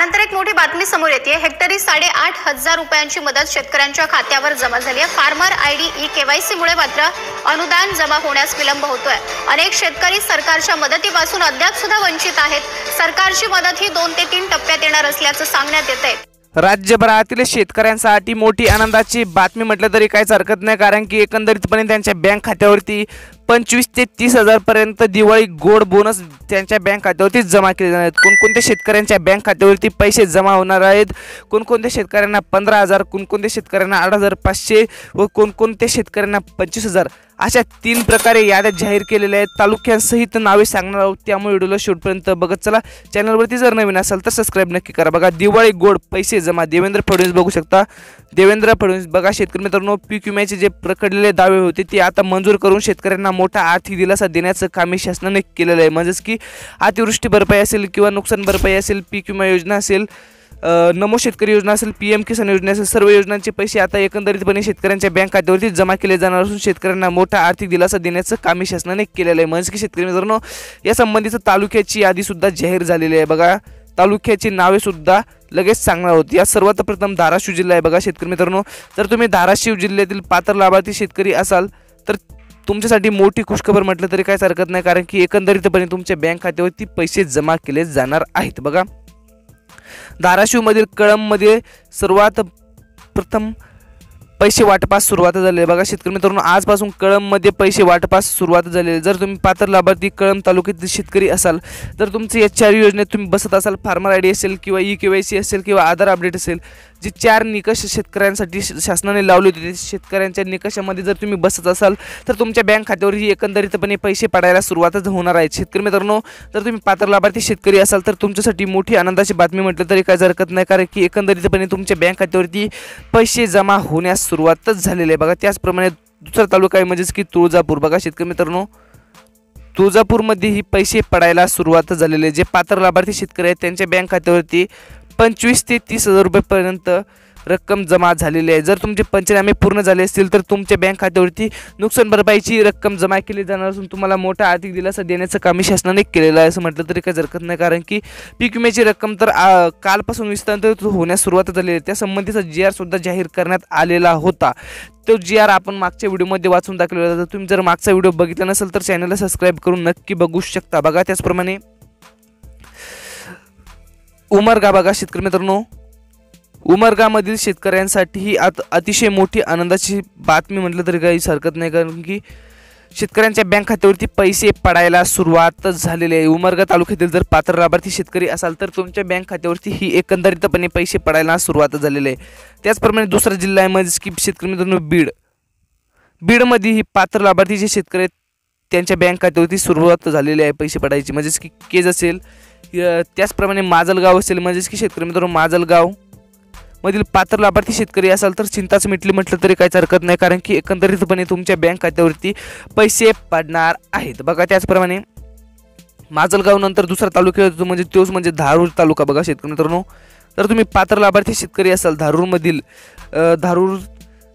त्यानंतर एक मोठी बातमी समोर येते। हेक्टरी 8,500 रुपयांची मदत शेतकऱ्यांच्या खात्यावर जमा झाली आहे। फार्मर आयडी ई-केवायसी मुळे मात्र अनुदान जमा होण्यास विलंब होतोय। अनेक शेतकरी सरकारच्या मदतीपासून अद्याप सुद्धा वंचित आहेत। सरकारची मदत ही 2 ते 3 टप्प्यात येणार असल्याचं सांगण्यात येतंय। राज्यभरातील शेतकऱ्यांसाठी मोठी आनंदाची बातमी म्हटलं तरी काहीच हरकत नाही, कारण की एकंदरीतपणे त्यांच्या बँक खात्यावरती 25 ते 30 हजार पर्यंत दिवाळी गोड बोनस त्यांच्या बँक खात्यावरती जमा केले जाणार आहेत। कोणकोणत्या शेतकऱ्यांच्या बँक खात्यावरती पैसे जमा होणार आहेत, कोणकोणत्या शेतकऱ्यांना 15,000, कोणकोणत्या शेतकऱ्यांना 8,500 व कोणकोणत्या शेतकऱ्यांना 25,000 अशा 3 प्रकारे याद्या जाहीर केलेल्या आहेत। तालुक्यांसहित नावे सांगणार आहोत, त्यामुळे व्हिडिओला शेवटपर्यंत बघत चला। चॅनलवरती जर नवीन असाल तर सबस्क्राईब नक्की करा। बघा, दिवाळी गोड पैसे जमा देवेंद्र फडणवीस बघू शकता। देवेंद्र फडणवीस बघा, शेतकरी मित्रांनो, पीक विम्याचे जे प्रकडलेले दावे होते ते आता मंजूर करून शेतकऱ्यांना मोठा आर्थिक दिलासा देण्याचं काम शासनाने केलेलं आहे। म्हणजेच की अतिवृष्टी भरपाई असेल किंवा नुकसान भरपाई असेल, पीक विमा योजना असेल, नमो शेतकरी योजना असेल, PM किसान योजना असेल, सर्व योजनांचे पैसे आता एकंदरीतपणे शेतकऱ्यांच्या बँक खात्यावरती जमा केले जाणार असून शेतकऱ्यांना मोठा आर्थिक दिलासा देण्याचं काम शासनाने केलेलं आहे। म्हणजे की शेतकरी मित्रांनो, या संबंधीचं तालुक्याची यादी सुद्धा जाहीर झालेली आहे। बघा, तालुक्याची नावे सुद्धा लगेच सांगणार होती। या सर्वात प्रथम धाराशिव जिल्हा आहे। बघा शेतकरी मित्रांनो, जर तुम्ही धाराशिव जिल्ह्यातील पात्र लाभार्थी शेतकरी असाल तर तुमच्यासाठी मोठी खुशखबर म्हटलं तरी काहीच हरकत नाही, कारण की एकंदरीतपणे तुमच्या बँक खात्यावरती पैसे जमा केले जाणार आहेत। बघा, धाराशिवमधील कळंबमध्ये सर्वात प्रथम पैसे वाटपास सुरुवात झाली आहे। बघा शेतकरी मित्रांनो, आजपासून कळंबमध्ये पैसे वाटपास सुरुवात झाली आहे। जर तुम्ही पात्र लाभार्थी कळंब तालुक्यातील शेतकरी असाल तर तुमचे या 4 योजनेत तुम्ही बसत असाल, फार्मर आयडी असेल किंवा ई-केवायसी असेल किंवा आधार अपडेट असेल, जे 4 निकष शेतकऱ्यांसाठी शासनाने लावले होते, ते शेतकऱ्यांच्या निकषामध्ये जर तुम्ही बसत असाल तर तुमच्या बँक खात्यावरही एकंदरीतपणे पैसे पडायला सुरुवातच होणार आहेत। शेतकरी मित्रांनो, जर तुम्ही पात्र लाभार्थी शेतकरी असाल तर तुमच्यासाठी मोठी आनंदाची बातमी म्हटलं तरी काही हरकत नाही, कारण की एकंदरीतपणे तुमच्या बँक खात्यावरती पैसे जमा होण्यास सुरुवातच झालेली आहे। बघा, त्याचप्रमाणे दुसरा तालुका आहे म्हणजेच की तुळजापूर। बघा शेतकरी मित्रांनो, तुळजापूरमध्येही पैसे पडायला सुरुवात झालेले आहे। जे पात्र लाभार्थी शेतकरी आहेत त्यांच्या बँक खात्यावरती 25 ते 30 हजार रुपयेपर्यंत रक्कम जमा झालेली आहे। जर तुमचे पंचनामे पूर्ण झाले असतील तर तुमच्या बँक खात्यावरती नुकसान भरपाईची रक्कम जमा केली जाणार असून तुम्हाला मोठा आर्थिक दिलासा देण्याचं काम शासनाने केलेलं आहे असं म्हटलं तरी काही हरकत नाही, कारण की पीक विम्याची रक्कम तर कालपासून विस्तारित होण्यास सुरुवात झाली आहे। त्या संबंधीचा GR सुद्धा जाहीर करण्यात आलेला होता। तो GR आपण मागच्या व्हिडिओमध्ये वाचून टाकलेला होता। तुम्ही जर मागचा व्हिडिओ बघितला नसेल तर चॅनलला सबस्क्राईब करून नक्की बघू शकता। बघा, त्याचप्रमाणे उमरगा, बघा शेतकरी मित्रांनो, उमरगामधील शेतकऱ्यांसाठी ही अतिशय मोठी आनंदाची बातमी म्हटलं तरी काही हरकत नाही, कारण की शेतकऱ्यांच्या बँक खात्यावरती पैसे पडायला सुरुवात झालेली आहे। उमरगा तालुक्यातील जर पात्र लाभार्थी शेतकरी असाल तर तुमच्या बँक खात्यावरती ही एकंदरीतपणे पैसे पडायला सुरुवात झालेली आहे। त्याचप्रमाणे दुसरा जिल्हा आहे म्हणजे की शेतकरी मित्रांनो बीडमध्ये ही पात्र लाभार्थी जे शेतकरी आहेत त्यांच्या बँक खात्यावरती सुरुवात झालेली आहे पैसे पडायची, म्हणजेच की केज असेल, त्याचप्रमाणे माजलगाव असेल, म्हणजेच की शेतकरी मित्रांनो माजलगाव मधील पात्र लाभार्थी शेतकरी असाल तर चिंताच मिटली म्हटलं तरी काहीच हरकत नाही, कारण की एकंदरीतपणे तुमच्या बँक खात्यावरती पैसे पडणार आहेत। बघा, त्याचप्रमाणे माजलगाव नंतर दुसरा तालुका म्हणजे तोच म्हणजे धारूर तालुका। बघा शेतकरी मित्रांनो, तर तुम्ही पात्र लाभार्थी शेतकरी असाल धारूरमधील धारूर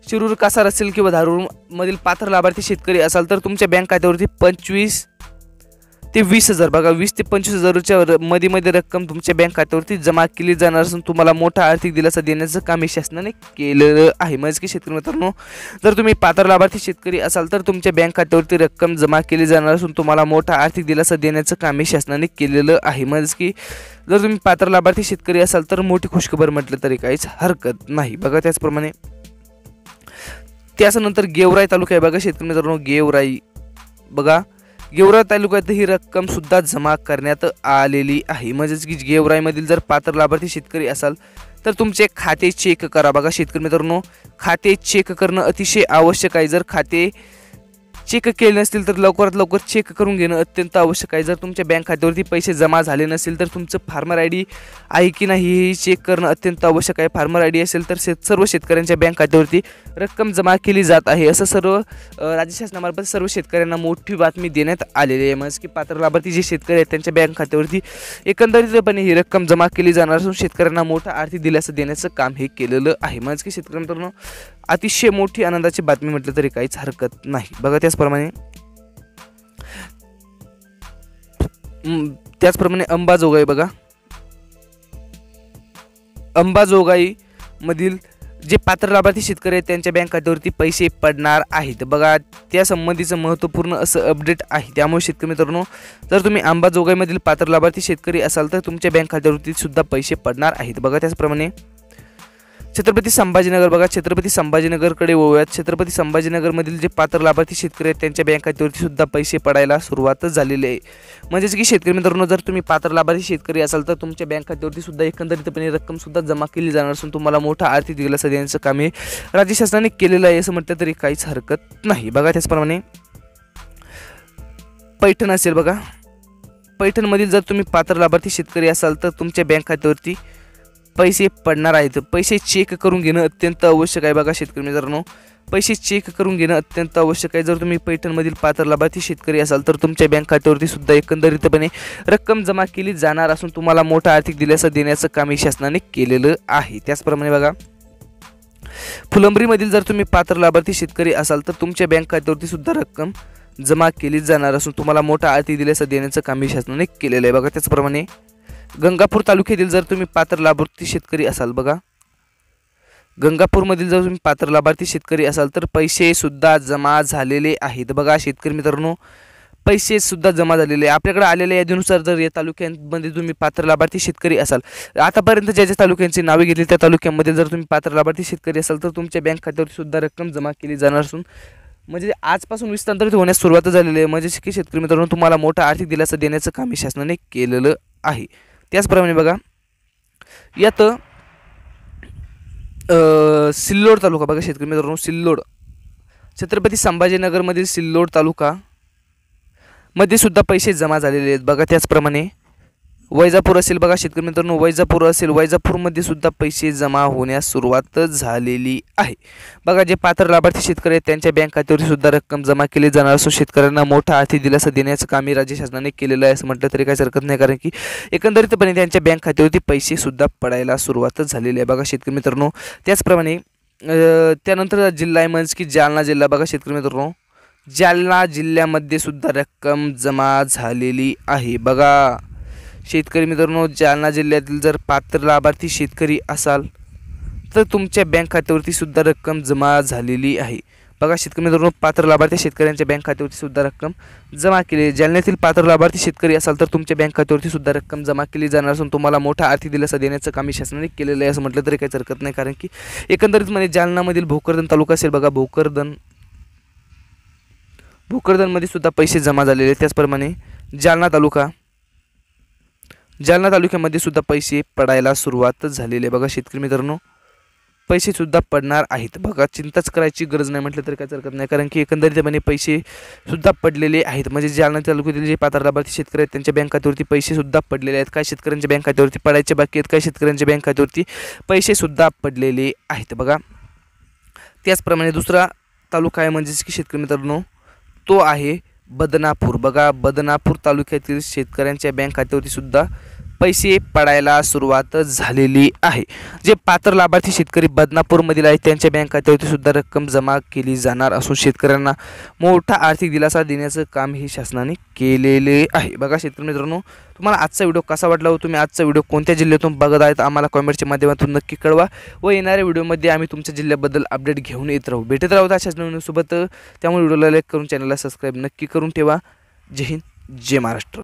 शिरूर कासार असेल किंवा धारूरमधील पात्र लाभार्थी शेतकरी असाल तर तुमच्या बँक खात्यावरती 25 ते 20 हजार, बघा 20 ते 25 हजाराच्या मध्ये रक्कम तुमच्या बँक खात्यावरती जमा केली जाणार असून तुम्हाला मोठा आर्थिक दिलासा देण्याचं काम शासनाने केलेलं आहे। म्हणजे की शेतकरी मित्रांनो, जर तुम्ही पात्र लाभार्थी शेतकरी असाल तर तुमच्या बँक खात्यावरती रक्कम जमा केली जाणार असून तुम्हाला मोठा आर्थिक दिलासा देण्याचं काम शासनाने केलेलं आहे। म्हणजे की जर तुम्ही पात्र लाभार्थी शेतकरी असाल तर मोठी खुशखबर म्हटलं तरी काहीच हरकत नाही। बघा, त्याचप्रमाणे त्यानंतर गेवराई तालुका आहे। बघा शेतकरी मित्रांनो, बघा गेवराई तालुक्यात ही रक्कम सुद्धा जमा करण्यात आलेली आहे। म्हणजेच की गेवराईमधील जर पात्र लाभार्थी शेतकरी असाल तर तुमचे खाते चेक करा। बघा शेतकरी मित्रांनो, खाते चेक करणं अतिशय आवश्यक आहे। जर खाते चेक केले नसतील तर लवकरात लवकर चेक करून घेणं अत्यंत आवश्यक आहे। जर तुमच्या बँक खात्यावरती पैसे जमा झाले नसेल तर तुमचं फार्मर आयडी आहे की नाही हे चेक करणं अत्यंत आवश्यक आहे। फार्मर आयडी असेल तर सर्व शेतकऱ्यांच्या बँक खात्यावरती रक्कम जमा केली जात आहे असं सर्व राज्य शासनामार्फत सर्व शेतकऱ्यांना मोठी बातमी देण्यात आलेली आहे। म्हणजे की पात्र लाभार्थी जे शेतकरी आहेत त्यांच्या बँक खात्यावरती एकंदरीतपणे ही रक्कम जमा केली जाणार असून शेतकऱ्यांना मोठा आर्थिक दिलासा देण्याचं काम हे केलेलं आहे। म्हणजे की शेतकरी मित्रांनो, अतिशय मोठी आनंदाची बातमी म्हटलं तरी काहीच हरकत नाही। बघा, त्याचप्रमाणे अंबाजोगाई, बघा अंबाजोगाई मधील जे पात्र लाभार्थी शेतकरी आहेत त्यांच्या बँक खात्यावरती पैसे पडणार आहेत। बघा त्या संबंधीचं महत्त्वपूर्ण असं अपडेट आहे। त्यामुळे शेतकरी मित्रांनो, जर तुम्ही अंबाजोगाईमधील पात्र लाभार्थी शेतकरी असाल तर तुमच्या बँक खात्यावरती सुद्धा पैसे पडणार आहेत। बघा त्याचप्रमाणे छत्रपती संभाजीनगर, बघा छत्रपती संभाजीनगरकडे वळूयात। छत्रपती संभाजीनगरमधील जे पात्र लाभार्थी शेतकरी आहेत त्यांच्या बँक खात्यावरती सुद्धा पैसे पडायला सुरुवात झालेली आहे। म्हणजेच की शेतकरी मित्रांनो, जर तुम्ही पात्र लाभार्थी शेतकरी असाल तर तुमच्या बँक खात्यावरती सुद्धा एकंदरीतपणे रक्कम सुद्धा जमा केली जाणार असून तुम्हाला मोठा आर्थिक दिलासा देण्याचं काम हे राज्य शासनाने केलेलं आहे असं म्हटलं तरी काहीच हरकत नाही। बघा त्याचप्रमाणे पैठण असेल, बघा पैठणमधील जर तुम्ही पात्र लाभार्थी शेतकरी असाल तर तुमच्या बँक खात्यावरती पैसे पडणार आहेत। पैसे चेक करून घेणं अत्यंत आवश्यक आहे। बघा शेतकरी मित्रांनो, पैसे चेक करून घेणं अत्यंत आवश्यक आहे। जर तुम्ही पैठणमधील पात्र लाभार्थी शेतकरी असाल तर तुमच्या बँक खात्यावरती सुद्धा एकंदरीतपणे रक्कम जमा केली जाणार असून तुम्हाला मोठा आर्थिक दिलासा देण्याचं काम शासनाने केलेलं आहे। त्याचप्रमाणे बघा फुलंब्रीमधील जर तुम्ही पात्र लाभार्थी शेतकरी असाल तर तुमच्या बँक खात्यावरती सुद्धा रक्कम जमा केली जाणार असून तुम्हाला मोठा आर्थिक दिलासा देण्याचं काम शासनाने केलेलं आहे। बघा त्याचप्रमाणे गंगापूर तालुक्यातील जर तुम्ही पात्र लाभार्थी शेतकरी असाल, बघा गंगापूरमधील जर तुम्ही पात्र लाभार्थी शेतकरी असाल तर पैसे सुद्धा जमा झालेले आहेत। बघा शेतकरी मित्रांनो, पैसे सुद्धा जमा झालेले आहे। आपल्याकडे आलेल्या यादीनुसार जर या तालुक्यांमध्ये तुम्ही पात्र लाभार्थी शेतकरी असाल, आतापर्यंत ज्या ज्या तालुक्यांची नावे घेतली त्या तालुक्यांमध्ये जर तुम्ही पात्र लाभार्थी शेतकरी असाल तर तुमच्या बँक खात्यावरती सुद्धा रक्कम जमा केली जाणार असून म्हणजे आजपासून विस्तारित होण्यास सुरुवात झालेली आहे। म्हणजे की शेतकरी मित्रांनो, तुम्हाला मोठा आर्थिक दिलासा देण्याचं काम शासनाने केलेलं आहे। त्याचप्रमाणे बघा यात सिल्लोड तालुका, बघा शेतकरी मित्रांनो सिल्लोड, छत्रपती संभाजीनगरमधील सिल्लोड तालुका मध्ये सुद्धा पैसे जमा झालेले आहेत। बघा त्याचप्रमाणे वैजापूर असेल, बघा शेतकरी मित्रांनो वैजापूर असेल, वैजापूरमध्ये सुद्धा पैसे जमा होण्यास सुरुवात झालेली आहे। बघा जे पात्र लाभार्थी शेतकरी आहेत त्यांच्या बँक खात्यावरती सुद्धा रक्कम जमा केली जाणार असून शेतकऱ्यांना मोठा आर्थिक दिलासा देण्याचं काम राज्य शासनाने केलेलं आहे असं म्हटलं तरी काही हरकत नाही, कारण की एकंदरीतपणे त्यांच्या बँक खात्यावरती पैसे सुद्धा पडायला सुरुवात झालेली आहे। बघा शेतकरी मित्रांनो त्याचप्रमाणे त्यानंतर जिल्हा आहे म्हणजे की जालना जिल्हा, बघा शेतकरी मित्रांनो जालना जिल्ह्यामध्ये सुद्धा रक्कम जमा झालेली आहे। बघा शेतकरी मित्रांनो, जालना जिल्ह्यातील जर पात्र लाभार्थी शेतकरी असाल तर तुमच्या बँक खात्यावरती सुद्धा रक्कम जमा झालेली आहे। बघा शेतकरी मित्रांनो, पात्र लाभार्थी शेतकऱ्यांच्या बँक खात्यावरती सुद्धा रक्कम जमा केली। जालन्यातील पात्र लाभार्थी शेतकरी असाल तर तुमच्या बँक खात्यावरती सुद्धा रक्कम जमा केली जाणार असून तुम्हाला मोठा आर्थिक दिलासा देण्याचं काम शासनाने केलेलं आहे असं म्हटलं तरी काहीच हरकत नाही, कारण की एकंदरीतमध्ये जालनामधील भोकरदन तालुका असेल, बघा भोकरदनमध्ये सुद्धा पैसे जमा झालेले आहेत। त्याचप्रमाणे जालना तालुक्यामध्ये सुद्धा पैसे पडायला सुरुवात झालेली आहे। बघा शेतकरी मित्रांनो, पैसे सुद्धा पडणार आहेत। बघा चिंताच करायची गरज नाही म्हटलं तरी काहीच हरकत नाही, कारण की एकंदरीतपणे पैसे सुद्धा पडलेले आहेत। म्हणजे जालना तालुक्यातील जे पात्र लाभार्थी शेतकरी आहेत त्यांच्या बँक खात्यावरती पैसे सुद्धा पडलेले आहेत। काही शेतकऱ्यांच्या बँक खात्यावरती पडायचे बाकी आहेत, काही शेतकऱ्यांच्या बँक खात्यावरती पैसे सुद्धा पडलेले आहेत। बघा त्याचप्रमाणे दुसरा तालुका आहे म्हणजेच की शेतकरी मित्रांनो तो आहे बदनापूर। बघा बदनापूर तालुक्यातील शेतकऱ्यांच्या बँक खात्यावरती सुद्धा पैसे पडायला सुरुवात झालेली आहे। जे पात्र लाभार्थी शेतकरी बदनापूरमधील आहेत त्यांच्या बँक खात्यावरती सुद्धा रक्कम जमा केली जाणार असून शेतकऱ्यांना मोठा आर्थिक दिलासा देण्याचं काम हे शासनाने केलेले आहे। बघा शेतकरी मित्रांनो, तुम्हाला आजचा व्हिडिओ कसा वाटला व तुम्ही आजचा व्हिडिओ कोणत्या जिल्ह्यातून बघत आहेत आम्हाला कमेंटच्या माध्यमातून नक्की कळवा व येणाऱ्या व्हिडिओमध्ये आम्ही तुमच्या जिल्ह्याबद्दल अपडेट घेऊन येत राहू। भेटत राहू अशाच नवीन सोबत, त्यामुळे व्हिडिओला लाईक करून चॅनलला सबस्क्राईब नक्की करून ठेवा। जय हिंद, जय महाराष्ट्र।